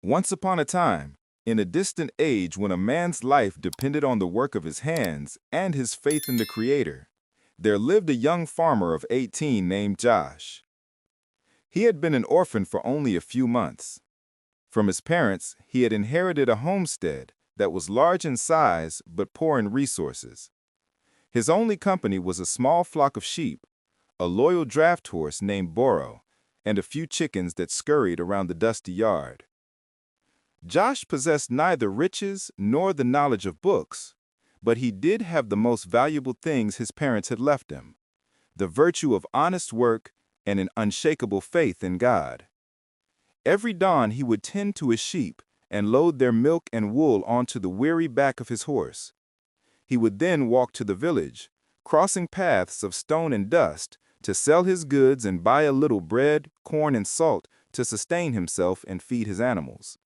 Once upon a time, in a distant age when a man's life depended on the work of his hands and his faith in the Creator, there lived a young farmer of 18 named Josh. He had been an orphan for only a few months. From his parents, he had inherited a homestead that was large in size but poor in resources. His only company was a small flock of sheep, a loyal draft horse named Boro, and a few chickens that scurried around the dusty yard. Josh possessed neither riches nor the knowledge of books, but he did have the most valuable things his parents had left him: the virtue of honest work and an unshakable faith in God. Every dawn he would tend to his sheep and load their milk and wool onto the weary back of his horse. He would then walk to the village, crossing paths of stone and dust, to sell his goods and buy a little bread, corn, and salt to sustain himself and feed his animals.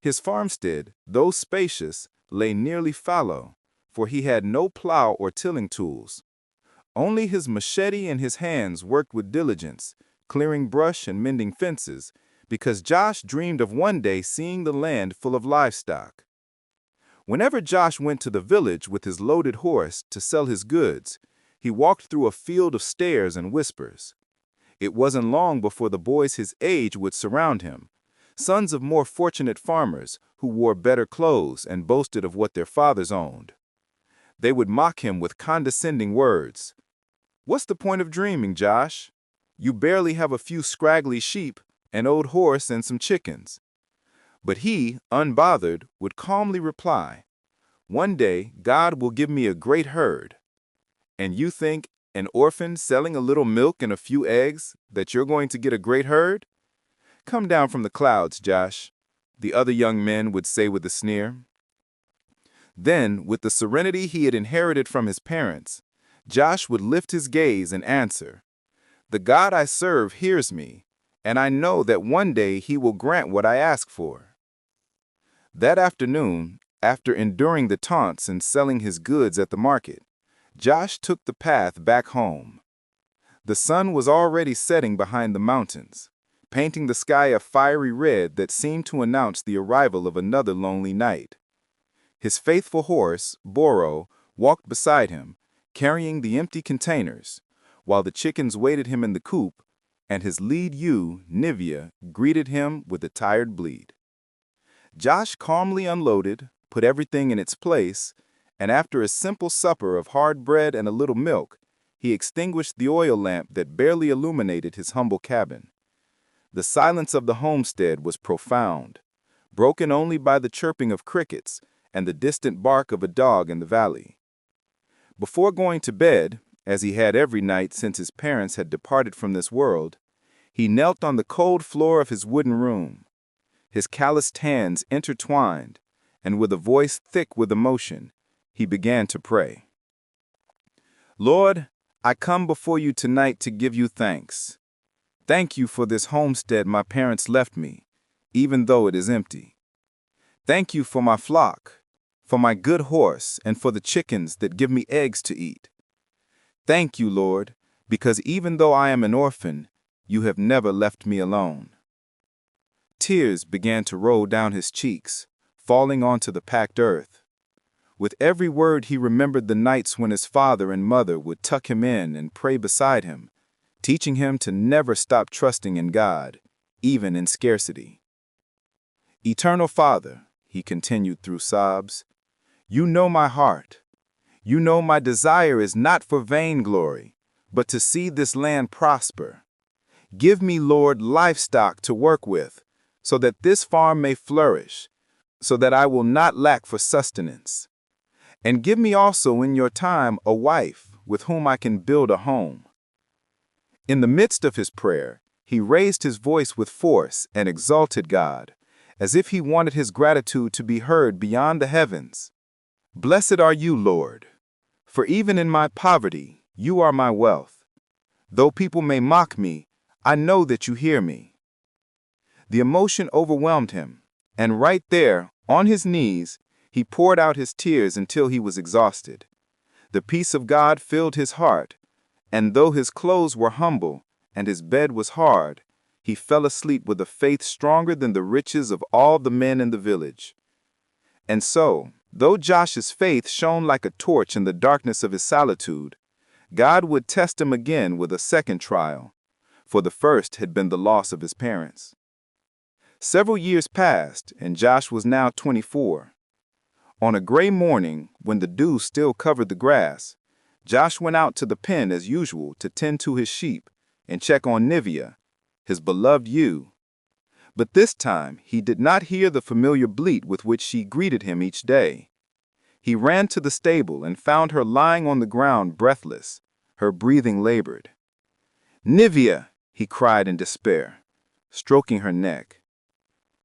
His farmstead, though spacious, lay nearly fallow, for he had no plow or tilling tools. Only his machete and his hands worked with diligence, clearing brush and mending fences, because Josh dreamed of one day seeing the land full of livestock. Whenever Josh went to the village with his loaded horse to sell his goods, he walked through a field of stares and whispers. It wasn't long before the boys his age would surround him, sons of more fortunate farmers who wore better clothes and boasted of what their fathers owned. They would mock him with condescending words. "What's the point of dreaming, Josh? You barely have a few scraggly sheep, an old horse, and some chickens." But he, unbothered, would calmly reply, "One day God will give me a great herd." "And you think, an orphan selling a little milk and a few eggs, that you're going to get a great herd? Come down from the clouds, Josh," the other young men would say with a sneer. Then, with the serenity he had inherited from his parents, Josh would lift his gaze and answer, "The God I serve hears me, and I know that one day he will grant what I ask for." That afternoon, after enduring the taunts and selling his goods at the market, Josh took the path back home. The sun was already setting behind the mountains, painting the sky a fiery red that seemed to announce the arrival of another lonely night. His faithful horse, Boro, walked beside him, carrying the empty containers, while the chickens waited him in the coop, and his lead ewe, Nivea, greeted him with a tired bleat. Josh calmly unloaded, put everything in its place, and after a simple supper of hard bread and a little milk, he extinguished the oil lamp that barely illuminated his humble cabin. The silence of the homestead was profound, broken only by the chirping of crickets and the distant bark of a dog in the valley. Before going to bed, as he had every night since his parents had departed from this world, he knelt on the cold floor of his wooden room. His calloused hands intertwined, and with a voice thick with emotion, he began to pray. "Lord, I come before you tonight to give you thanks. Thank you for this homestead my parents left me, even though it is empty. Thank you for my flock, for my good horse, and for the chickens that give me eggs to eat. Thank you, Lord, because even though I am an orphan, you have never left me alone." Tears began to roll down his cheeks, falling onto the packed earth. With every word he remembered the nights when his father and mother would tuck him in and pray beside him, teaching him to never stop trusting in God, even in scarcity. "Eternal Father," he continued through sobs, "you know my heart. You know my desire is not for vainglory, but to see this land prosper. Give me, Lord, livestock to work with, so that this farm may flourish, so that I will not lack for sustenance. And give me also in your time a wife with whom I can build a home." In the midst of his prayer, he raised his voice with force and exalted God, as if he wanted his gratitude to be heard beyond the heavens. "Blessed are you, Lord, for even in my poverty, you are my wealth. Though people may mock me, I know that you hear me." The emotion overwhelmed him, and right there, on his knees, he poured out his tears until he was exhausted. The peace of God filled his heart, and though his clothes were humble and his bed was hard, he fell asleep with a faith stronger than the riches of all the men in the village. And so, though Josh's faith shone like a torch in the darkness of his solitude, God would test him again with a second trial, for the first had been the loss of his parents. Several years passed, and Josh was now 24. On a gray morning, when the dew still covered the grass, Josh went out to the pen as usual to tend to his sheep and check on Nivea, his beloved ewe. But this time he did not hear the familiar bleat with which she greeted him each day. He ran to the stable and found her lying on the ground breathless, her breathing labored. "Nivea!" he cried in despair, stroking her neck.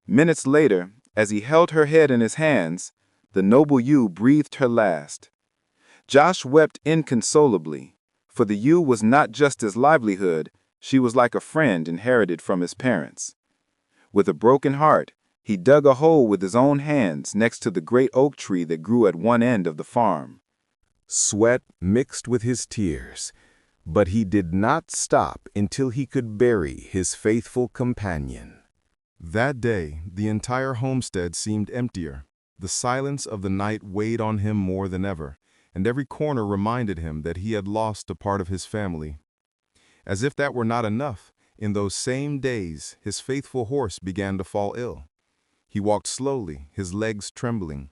Minutes later, as he held her head in his hands, the noble ewe breathed her last. Josh wept inconsolably, for the ewe was not just his livelihood, she was like a friend inherited from his parents. With a broken heart, he dug a hole with his own hands next to the great oak tree that grew at one end of the farm. Sweat mixed with his tears, but he did not stop until he could bury his faithful companion. That day, the entire homestead seemed emptier. The silence of the night weighed on him more than ever, and every corner reminded him that he had lost a part of his family. As if that were not enough, in those same days, his faithful horse began to fall ill. He walked slowly, his legs trembling.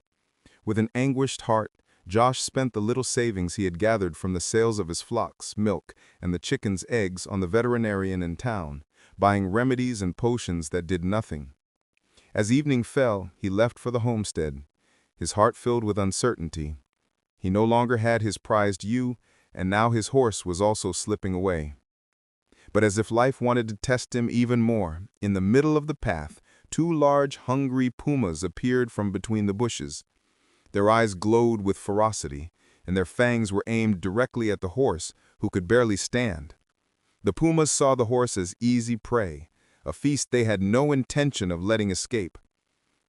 With an anguished heart, Josh spent the little savings he had gathered from the sales of his flocks, milk, and the chickens' eggs on the veterinarian in town, buying remedies and potions that did nothing. As evening fell, he left for the homestead, his heart filled with uncertainty. He no longer had his prized ewe, and now his horse was also slipping away. But as if life wanted to test him even more, in the middle of the path, two large, hungry pumas appeared from between the bushes. Their eyes glowed with ferocity, and their fangs were aimed directly at the horse, who could barely stand. The pumas saw the horse as easy prey, a feast they had no intention of letting escape.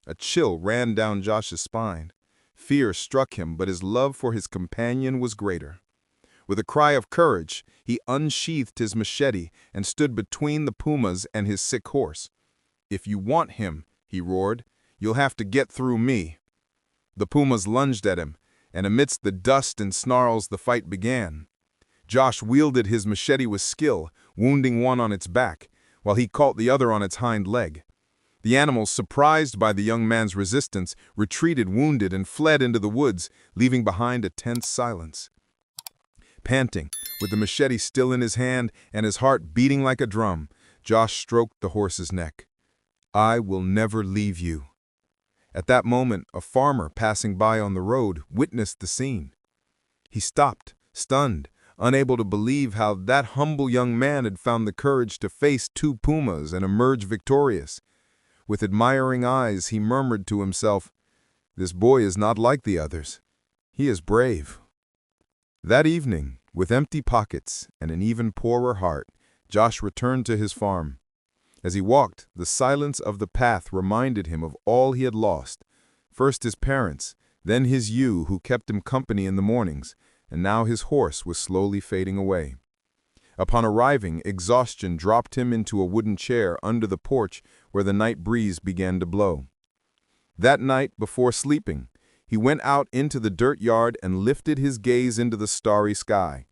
A chill ran down Josh's spine. Fear struck him, but his love for his companion was greater. With a cry of courage, he unsheathed his machete and stood between the pumas and his sick horse. "If you want him," he roared, "you'll have to get through me." The pumas lunged at him, and amidst the dust and snarls the fight began. Josh wielded his machete with skill, wounding one on its back, while he caught the other on its hind leg. The animals, surprised by the young man's resistance, retreated wounded and fled into the woods, leaving behind a tense silence. Panting, with the machete still in his hand and his heart beating like a drum, Josh stroked the horse's neck. "I will never leave you." At that moment, a farmer passing by on the road witnessed the scene. He stopped, stunned, unable to believe how that humble young man had found the courage to face two pumas and emerge victorious. With admiring eyes, he murmured to himself, "This boy is not like the others. He is brave." That evening, with empty pockets and an even poorer heart, Josh returned to his farm. As he walked, the silence of the path reminded him of all he had lost. First his parents, then his ewe who kept him company in the mornings, and now his horse was slowly fading away. Upon arriving, exhaustion dropped him into a wooden chair under the porch where the night breeze began to blow. That night, before sleeping, he went out into the dirt yard and lifted his gaze into the starry sky.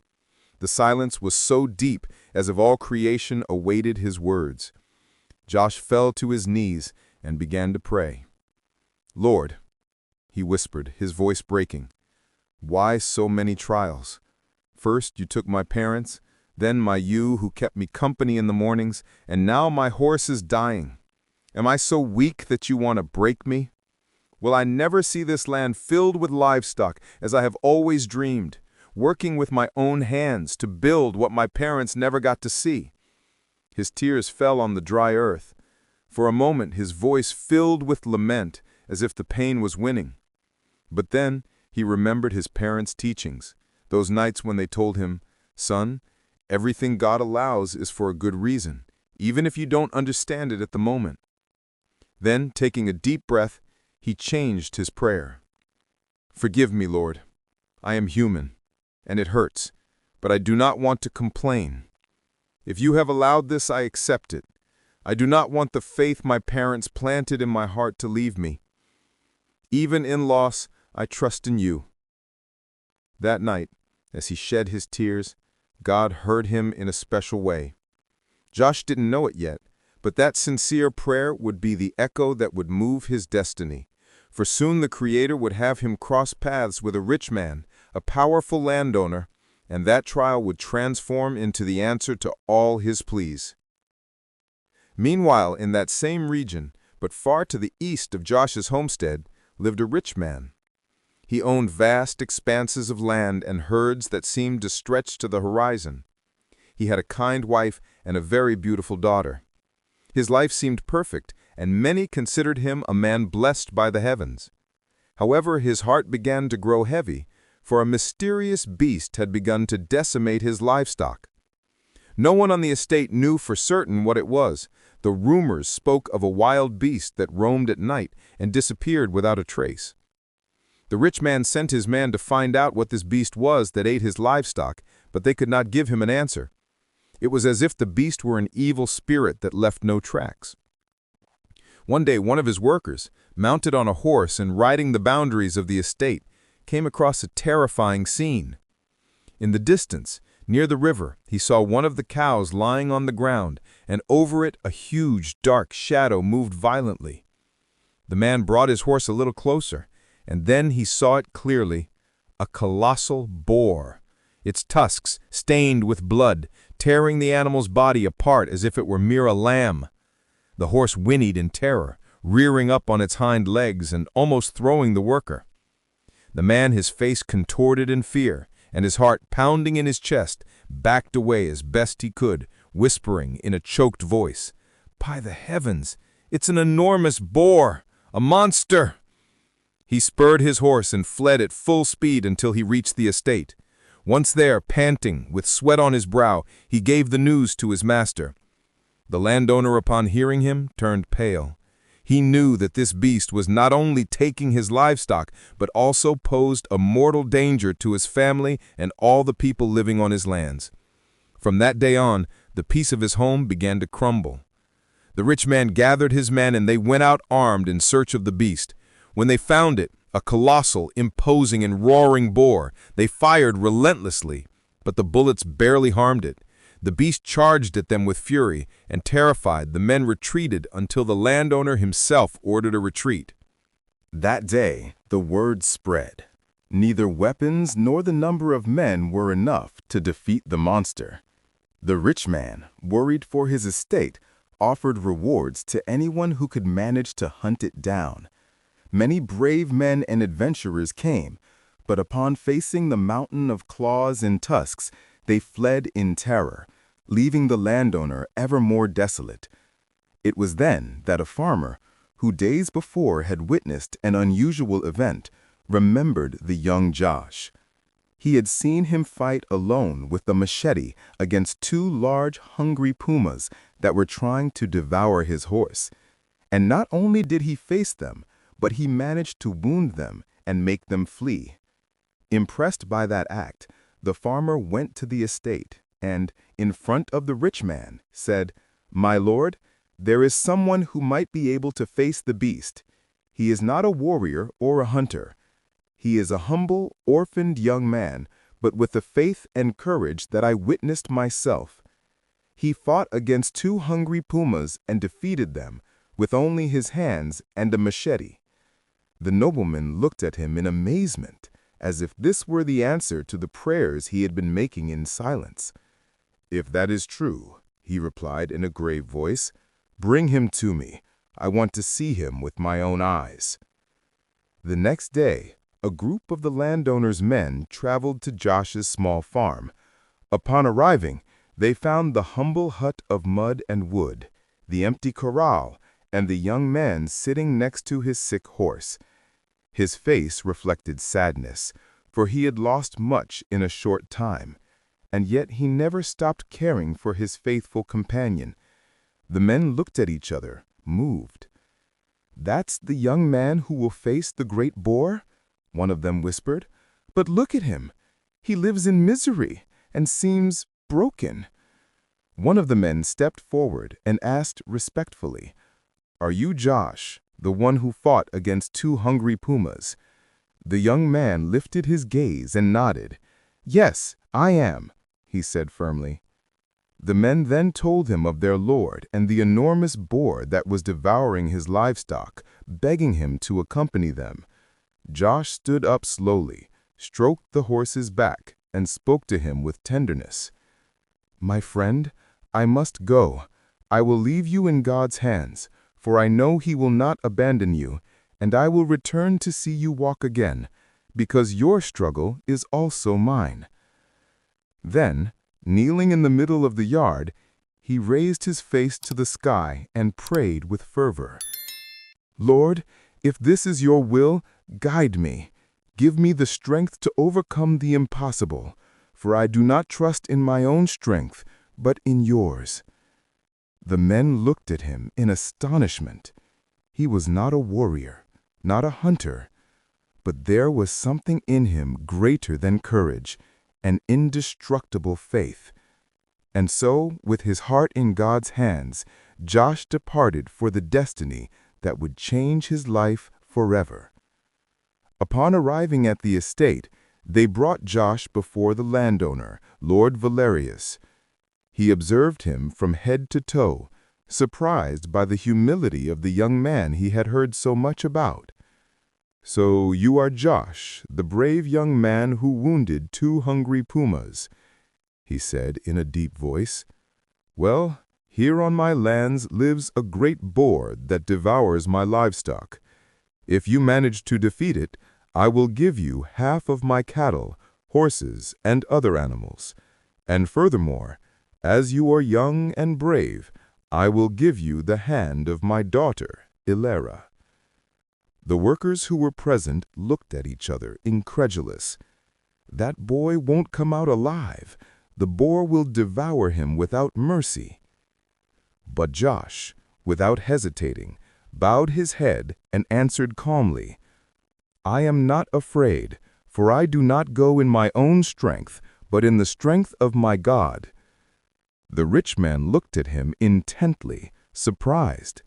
The silence was so deep as if all creation awaited his words. Josh fell to his knees and began to pray. "Lord," he whispered, his voice breaking, "why so many trials? First you took my parents, then my ewe who kept me company in the mornings, and now my horse is dying. Am I so weak that you want to break me? Will I never see this land filled with livestock as I have always dreamed, working with my own hands to build what my parents never got to see?" His tears fell on the dry earth. For a moment his voice filled with lament, as if the pain was winning. But then he remembered his parents' teachings, those nights when they told him, "Son, everything God allows is for a good reason, even if you don't understand it at the moment." Then, taking a deep breath, he changed his prayer. "Forgive me, Lord. I am human, and it hurts, but I do not want to complain. If you have allowed this, I accept it. I do not want the faith my parents planted in my heart to leave me. Even in loss, I trust in you." That night, as he shed his tears, God heard him in a special way. Josh didn't know it yet, but that sincere prayer would be the echo that would move his destiny. For soon the Creator would have him cross paths with a rich man, a powerful landowner, and that trial would transform into the answer to all his pleas. Meanwhile, in that same region, but far to the east of Josh's homestead, lived a rich man. He owned vast expanses of land and herds that seemed to stretch to the horizon. He had a kind wife and a very beautiful daughter. His life seemed perfect, and many considered him a man blessed by the heavens. However, his heart began to grow heavy, for a mysterious beast had begun to decimate his livestock. No one on the estate knew for certain what it was. The rumors spoke of a wild beast that roamed at night and disappeared without a trace. The rich man sent his man to find out what this beast was that ate his livestock, but they could not give him an answer. It was as if the beast were an evil spirit that left no tracks. One day, one of his workers, mounted on a horse and riding the boundaries of the estate, came across a terrifying scene. In the distance, near the river, he saw one of the cows lying on the ground, and over it a huge, dark shadow moved violently. The man brought his horse a little closer, and then he saw it clearly, a colossal boar, its tusks stained with blood, tearing the animal's body apart as if it were mere a lamb. The horse whinnied in terror, rearing up on its hind legs and almost throwing the worker. The man, his face contorted in fear, and his heart pounding in his chest, backed away as best he could, whispering in a choked voice, "By the heavens, it's an enormous boar, a monster!" He spurred his horse and fled at full speed until he reached the estate. Once there, panting, with sweat on his brow, he gave the news to his master. The landowner, upon hearing him, turned pale. He knew that this beast was not only taking his livestock, but also posed a mortal danger to his family and all the people living on his lands. From that day on, the peace of his home began to crumble. The rich man gathered his men and they went out armed in search of the beast. When they found it, a colossal, imposing, and roaring boar, they fired relentlessly, but the bullets barely harmed it. The beast charged at them with fury, and terrified, the men retreated until the landowner himself ordered a retreat. That day, the word spread. Neither weapons nor the number of men were enough to defeat the monster. The rich man, worried for his estate, offered rewards to anyone who could manage to hunt it down. Many brave men and adventurers came, but upon facing the mountain of claws and tusks, they fled in terror, leaving the landowner ever more desolate. It was then that a farmer, who days before had witnessed an unusual event, remembered the young Josh. He had seen him fight alone with the machete against two large, hungry pumas that were trying to devour his horse. And not only did he face them, but he managed to wound them and make them flee. Impressed by that act, the farmer went to the estate and, in front of the rich man, said, "My lord, there is someone who might be able to face the beast. He is not a warrior or a hunter. He is a humble, orphaned young man, but with the faith and courage that I witnessed myself. He fought against two hungry pumas and defeated them with only his hands and a machete." The nobleman looked at him in amazement, as if this were the answer to the prayers he had been making in silence. "If that is true," he replied in a grave voice, "bring him to me. I want to see him with my own eyes." The next day, a group of the landowner's men traveled to Josh's small farm. Upon arriving, they found the humble hut of mud and wood, the empty corral, and the young man sitting next to his sick horse. His face reflected sadness, for he had lost much in a short time, and yet he never stopped caring for his faithful companion. The men looked at each other, moved. "That's the young man who will face the great boar?" one of them whispered. "But look at him. He lives in misery and seems broken." One of the men stepped forward and asked respectfully, "Are you Josh, the one who fought against 2 hungry pumas?" The young man lifted his gaze and nodded. "Yes, I am," he said firmly. The men then told him of their lord and the enormous boar that was devouring his livestock, begging him to accompany them. Josh stood up slowly, stroked the horse's back, and spoke to him with tenderness. "My friend, I must go. I will leave you in God's hands, for I know He will not abandon you, and I will return to see you walk again, because your struggle is also mine." Then, kneeling in the middle of the yard, he raised his face to the sky and prayed with fervor. "Lord, if this is your will, guide me. Give me the strength to overcome the impossible, for I do not trust in my own strength, but in yours." The men looked at him in astonishment. He was not a warrior, not a hunter, but there was something in him greater than courage, an indestructible faith. And so, with his heart in God's hands, Josh departed for the destiny that would change his life forever. Upon arriving at the estate, they brought Josh before the landowner, Lord Valerius. He observed him from head to toe, surprised by the humility of the young man he had heard so much about. "So you are Josh, the brave young man who wounded 2 hungry pumas," he said in a deep voice. "Well, here on my lands lives a great boar that devours my livestock. If you manage to defeat it, I will give you half of my cattle, horses, and other animals. And furthermore, as you are young and brave, I will give you the hand of my daughter, Ilera." The workers who were present looked at each other, incredulous. "That boy won't come out alive. The boar will devour him without mercy." But Josh, without hesitating, bowed his head and answered calmly, "I am not afraid, for I do not go in my own strength, but in the strength of my God." The rich man looked at him intently, surprised.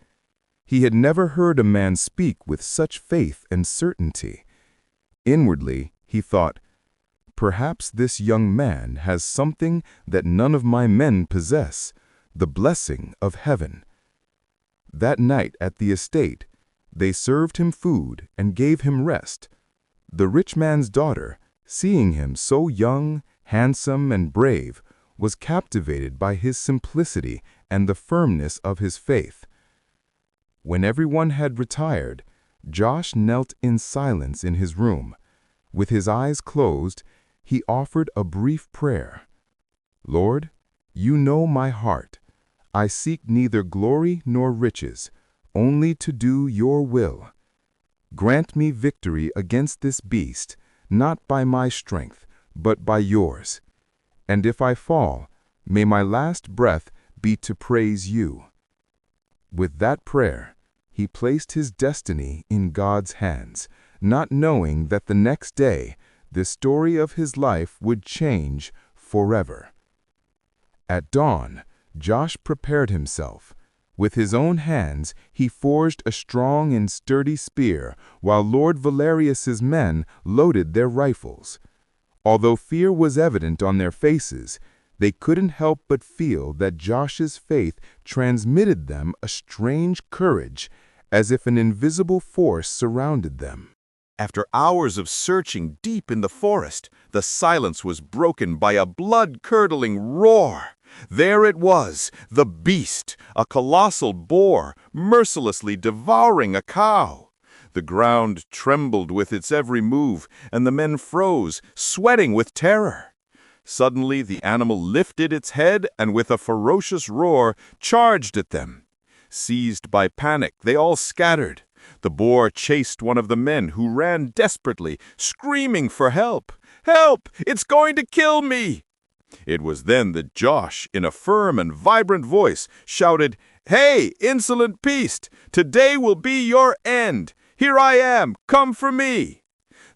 He had never heard a man speak with such faith and certainty. Inwardly, he thought, "Perhaps this young man has something that none of my men possess, the blessing of heaven." That night at the estate, they served him food and gave him rest. The rich man's daughter, seeing him so young, handsome, and brave, was captivated by his simplicity and the firmness of his faith. When everyone had retired, Josh knelt in silence in his room. With his eyes closed, he offered a brief prayer. "Lord, you know my heart. I seek neither glory nor riches, only to do your will. Grant me victory against this beast, not by my strength, but by yours. And if I fall, may my last breath be to praise you." With that prayer, he placed his destiny in God's hands, not knowing that the next day, the story of his life would change forever. At dawn, Josh prepared himself. With his own hands, he forged a strong and sturdy spear, while Lord Valerius's men loaded their rifles. Although fear was evident on their faces, they couldn't help but feel that Josh's faith transmitted them a strange courage, as if an invisible force surrounded them. After hours of searching deep in the forest, the silence was broken by a blood-curdling roar. There it was, the beast, a colossal boar, mercilessly devouring a cow. The ground trembled with its every move, and the men froze, sweating with terror. Suddenly, the animal lifted its head and with a ferocious roar charged at them. Seized by panic, they all scattered. The boar chased one of the men, who ran desperately, screaming for help. "Help! It's going to kill me!" It was then that Josh, in a firm and vibrant voice, shouted, "Hey, insolent beast! Today will be your end! Here I am! Come for me!"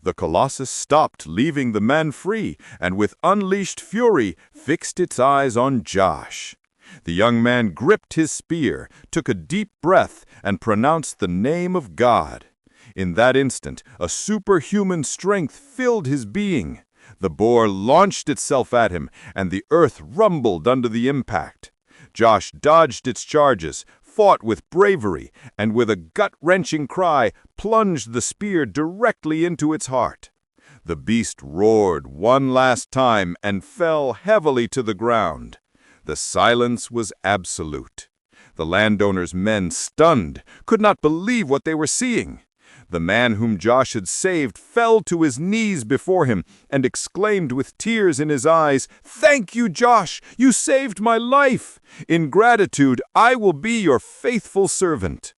The colossus stopped, leaving the man free, and with unleashed fury fixed its eyes on Josh. The young man gripped his spear, took a deep breath, and pronounced the name of God. In that instant, a superhuman strength filled his being. The boar launched itself at him, and the earth rumbled under the impact. Josh dodged its charges, fought with bravery, and with a gut-wrenching cry, plunged the spear directly into its heart. The beast roared one last time and fell heavily to the ground. The silence was absolute. The landowner's men, stunned, could not believe what they were seeing. The man whom Josh had saved fell to his knees before him and exclaimed with tears in his eyes, "Thank you, Josh! You saved my life! In gratitude, I will be your faithful servant."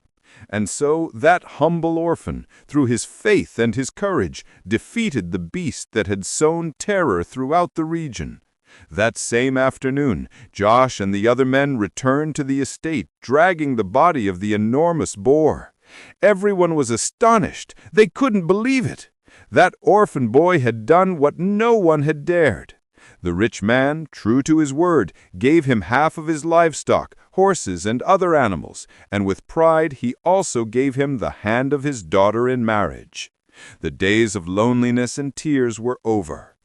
And so that humble orphan, through his faith and his courage, defeated the beast that had sown terror throughout the region. That same afternoon, Josh and the other men returned to the estate, dragging the body of the enormous boar. Everyone was astonished. They couldn't believe it. That orphan boy had done what no one had dared. The rich man, true to his word, gave him half of his livestock, horses and other animals, and with pride he also gave him the hand of his daughter in marriage. The days of loneliness and tears were over.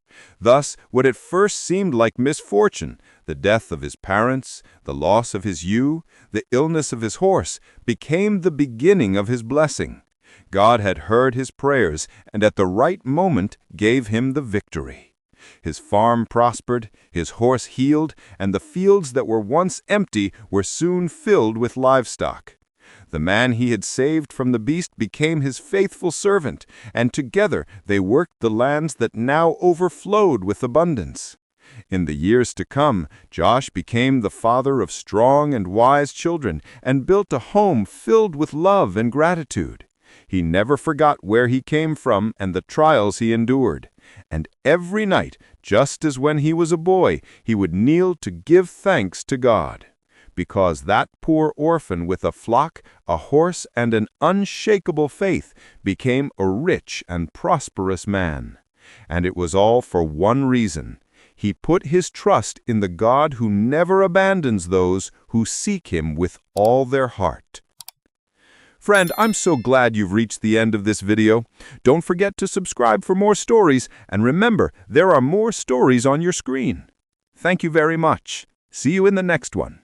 Thus, what at first seemed like misfortune, the death of his parents, the loss of his ewe, the illness of his horse, became the beginning of his blessing. God had heard his prayers and at the right moment gave him the victory. His farm prospered, his horse healed, and the fields that were once empty were soon filled with livestock. The man he had saved from the beast became his faithful servant, and together they worked the lands that now overflowed with abundance. In the years to come, Josh became the father of strong and wise children and built a home filled with love and gratitude. He never forgot where he came from and the trials he endured. And every night, just as when he was a boy, he would kneel to give thanks to God. Because that poor orphan with a flock, a horse, and an unshakable faith became a rich and prosperous man. And it was all for one reason. He put his trust in the God who never abandons those who seek him with all their heart. Friend, I'm so glad you've reached the end of this video. Don't forget to subscribe for more stories, and remember, there are more stories on your screen. Thank you very much. See you in the next one.